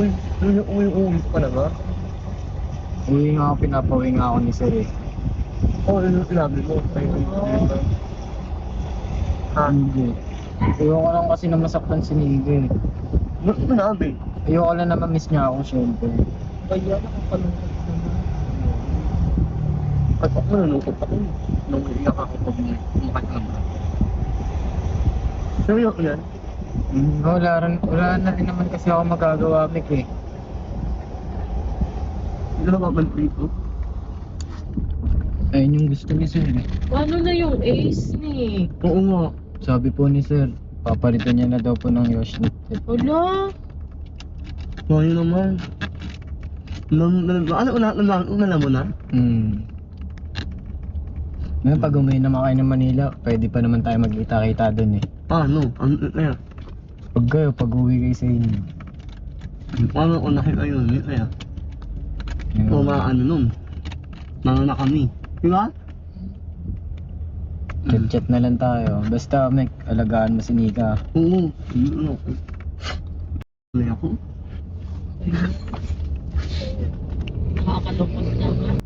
Uy, uwi ka na ba? Uwi nga ako, pinapauwi nga ako ni Sir eh. Oo, yung sinabi mo. Hindi. Ayoko lang kasi na masaktan si Niga eh. Sinabi. Ayoko lang na ma-miss niya ako syempre. Kaya nakakalungkot naman. At ako nalungkot ako. Nung iiyak ako pag kumakat naman. Seryo ko yan? Wala na rin naman kasi ako magagawa, Mick eh. Hindi na mabalik ko. Ayun yung gusto ni Sir eh. Paano na yung ace ni? Oo nga. Sabi po ni Sir, papalitan niya na daw po ng Yoshnet. Wala. Ngayon naman. Ano una mo na? Ngayon pag umuwi naman kayo ng Manila, pwede pa naman tayo magkita-kita doon eh. Paano? Ano kaya? Pag uwi kayo sa inyo. Paano unahin kayo nun? Kaya? O ano nun? Na kami. Diba? Chat-chat na lang tayo. Basta, Mick, alagaan mo si Nika. Oo. Ano? Ano ako? Nakakalungkot naman.